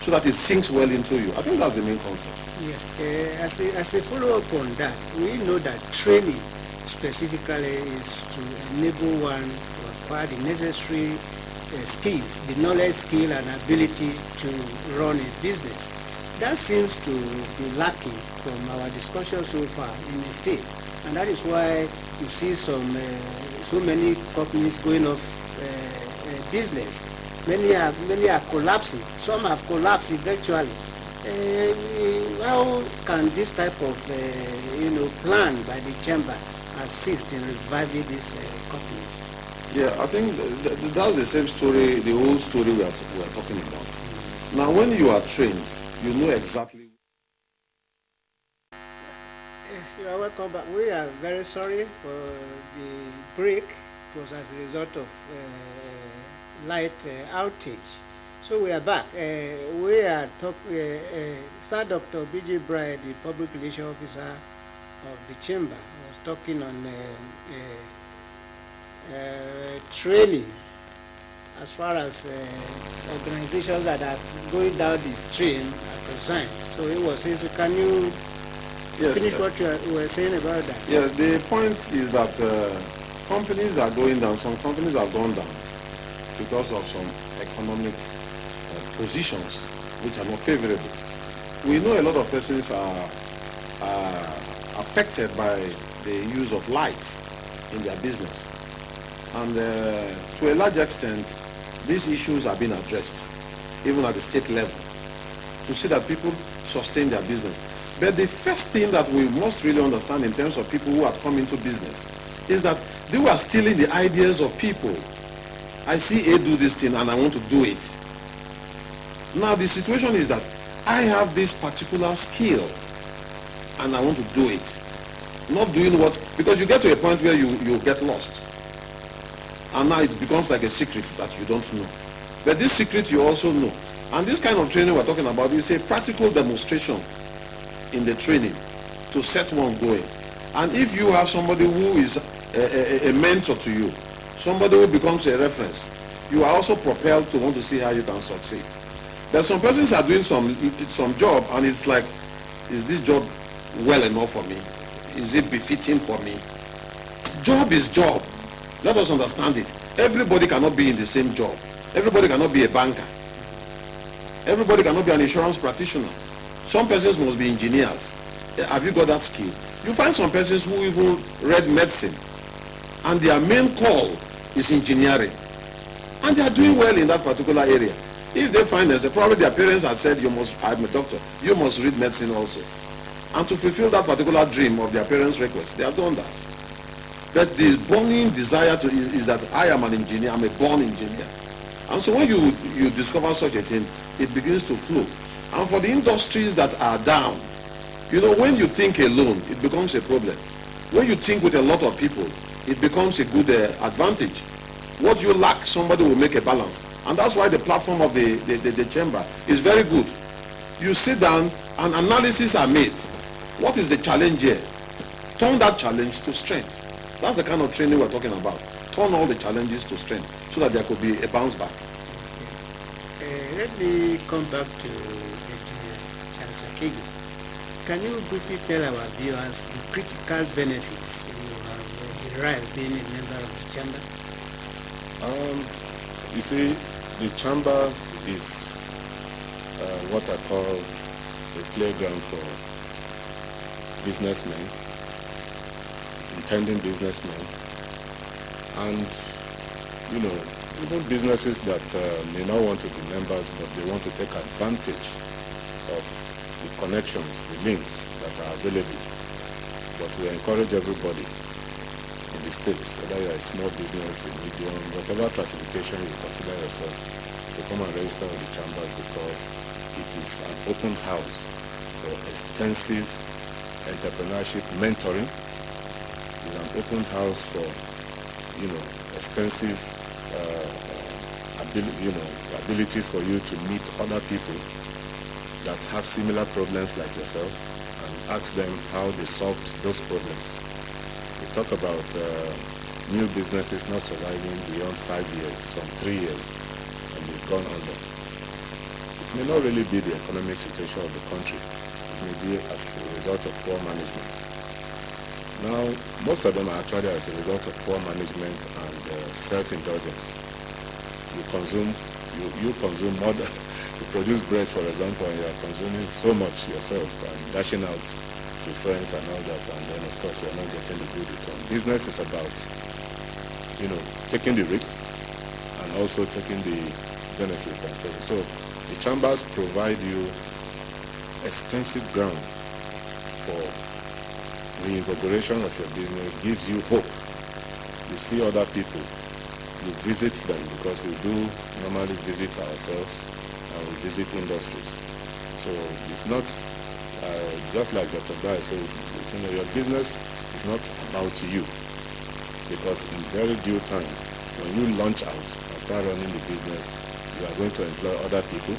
so that it sinks well into you. I think that's the main concept. Yeah. As a follow-up on that, we know that training specifically is to enable one to acquire the necessary skills, the knowledge, skill, and ability to run a business. That seems to be lacking from our discussion so far in the state, and that is why you see so many companies going off business. Many are collapsing. Some have collapsed eventually. How can this type of plan by the chamber assist in reviving these companies? Yeah, I think that's the same story, the old story we are talking about. Now, when you are trained, you know exactly. You are welcome back. We are very sorry for the break. It was as a result of light outage. So we are back. We are talking. Sir Dr. B.J. Bride, the public relations officer of the chamber, was talking on training as far as organizations that are going down this train are concerned. So he was saying, so can you finish what you were saying about that? Yeah, the point is that companies are going down. Some companies have gone down because of some economic positions which are not favorable. We know a lot of persons are affected by the use of light in their business. And to a large extent, these issues are being addressed, even at the state level, to see that people sustain their business. But the first thing that we must really understand in terms of people who have come into business is that they were stealing the ideas of people. I see A do this thing and I want to do it. Now the situation is that I have this particular skill and I want to do it. Not doing what, because you get to a point where you get lost. And now it becomes like a secret that you don't know. But this secret you also know. And this kind of training we're talking about is a practical demonstration in the training to set one going. And if you have somebody who is a mentor to you, somebody who becomes a reference, you are also propelled to want to see how you can succeed. There's some persons are doing some job and it's like, is this job well enough for me? Is it befitting for me? Job is job. Let us understand it. Everybody cannot be in the same job. Everybody cannot be a banker. Everybody cannot be an insurance practitioner. Some persons must be engineers. Have you got that skill? You find some persons who even read medicine and their main call is engineering. And they are doing well in that particular area. If they find us, probably their parents had said, I'm a doctor, you must read medicine also. And to fulfill that particular dream of their parents' request, they have done that. But the burning desire is that I am an engineer, I'm a born engineer. And so when you discover such a thing, it begins to flow. And for the industries that are down, when you think alone, it becomes a problem. When you think with a lot of people, it becomes a good advantage. What you lack, somebody will make a balance. And that's why the platform of the chamber is very good. You sit down and analyses are made. What is the challenge here? Turn that challenge to strength. That's the kind of training we're talking about. Turn all the challenges to strength so that there could be a bounce back. Let me come back to Engineer Charles Akegi. Can you briefly tell our viewers the critical benefits you have derived being a member of the chamber? You see, the chamber is what I call a playground for businessmen, intending businessmen, and even businesses that may not want to be members, but they want to take advantage of the connections, the links that are available. But we encourage everybody in the state, whether you are a small business, a medium, whatever classification you consider yourself, to come and register with the chambers, because it is an open house for extensive entrepreneurship mentoring. It is an open house for extensive ability for you to meet other people that have similar problems like yourself and ask them how they solved those problems. We talk about new businesses not surviving beyond 5 years, some 3 years, and they've gone under. may not really be the economic situation of the country. It may be as a result of poor management. Now, most of them are actually as a result of poor management and self-indulgence. You consume more than, you produce bread, for example, and you are consuming so much yourself and dashing out to friends and all that, and then of course you are not getting the good return. Business is about, taking the risks and also taking the benefits and credit. So the chambers provide you extensive ground for reinvigoration of your business, gives you hope. You see other people, you visit them, because we do normally visit ourselves and we visit industries. So it's not just like Dr. Bryce says, your business is not about you, because in very due time, when you launch out and start running the business, you are going to employ other people,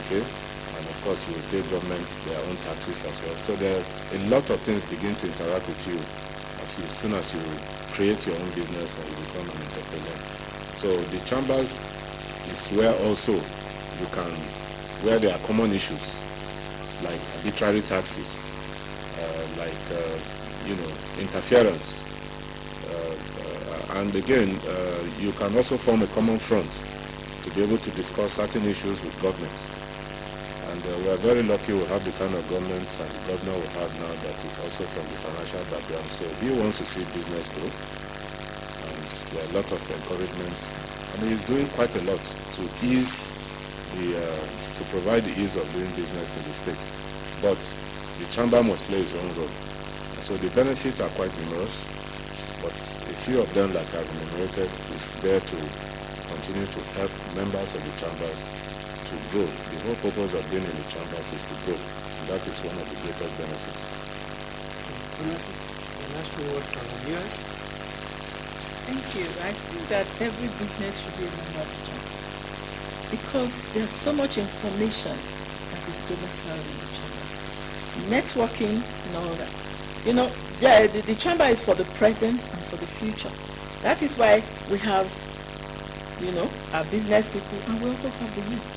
okay? And of course, you will pay governments their own taxes as well. So there are a lot of things begin to interact with you as soon as you create your own business and you become an entrepreneur. So the chambers is where also where there are common issues like arbitrary taxes, interference. And again, you can also form a common front to be able to discuss certain issues with governments. And we are very lucky we have the kind of government and the governor we have now that is also from the financial background. So he wants to see business grow, and there are a lot of encouragements. I mean, he's doing quite a lot to to provide the ease of doing business in the state. But the chamber must play its own role. And so the benefits are quite numerous, but a few of them, like I've enumerated, is there to continue to help members of the chamber to grow. The whole purpose of being in the chambers is to grow. And that is one of the greatest benefits. The last word to our viewers. Thank you. I think that every business should be a member of the chamber, because there's so much information that is domiciled in the chamber. Networking and all that. The chamber is for the present and for the future. That is why we have, our business people, and we also have the youth,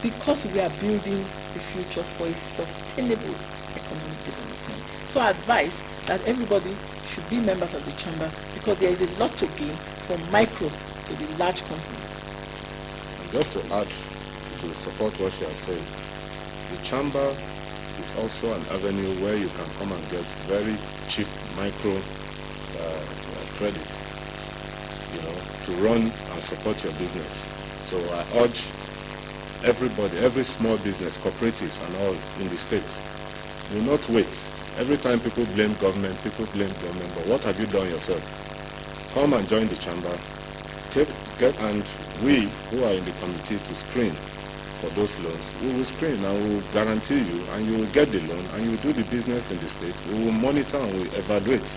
because we are building the future for a sustainable economic development. So I advise that everybody should be members of the chamber, because there is a lot to gain from micro to the large companies. And just to add to support what she has said, the chamber is also an avenue where you can come and get very cheap micro credit, to run and support your business. So I urge everybody, every small business, cooperatives and all in the state, do not wait. Every time people blame government, but what have you done yourself? Come and join the chamber, and we who are in the committee to screen for those loans, we will screen and we will guarantee you, and you will get the loan, and you will do the business in the state. We will monitor and we will evaluate.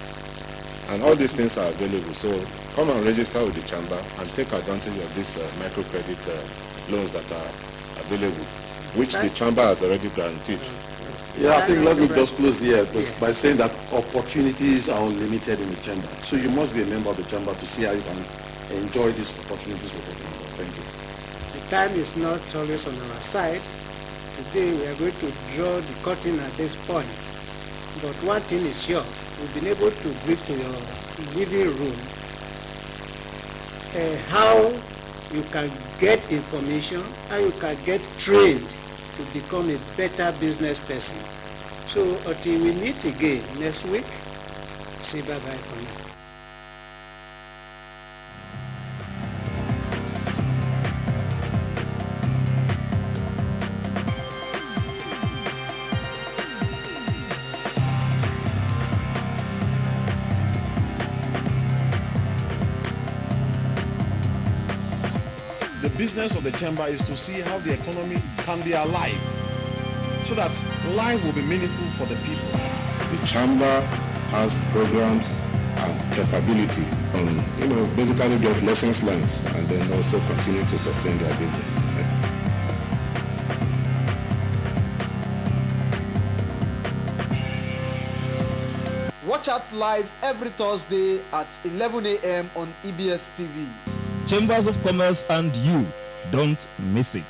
And all these things are available. So come and register with the chamber and take advantage of these microcredit loans that are available, which the chamber has already guaranteed. Yeah, I think let me just close here by saying that opportunities are unlimited in the chamber. So you must be a member of the chamber to see how you can enjoy these opportunities we're talking about. Thank you. The time is not always on our side. Today we are going to draw the curtain at this point. But one thing is sure, we've been able to bring to your living room how you can get information, how you can get trained to become a better business person. So until we meet again next week, say bye-bye for now. The business of the chamber is to see how the economy can be alive, so that life will be meaningful for the people. The chamber has programs and capability on, basically get lessons learned and then also continue to sustain their business. Watch out live every Thursday at 11 a.m. on EBS TV. Chambers of Commerce and you, don't miss it.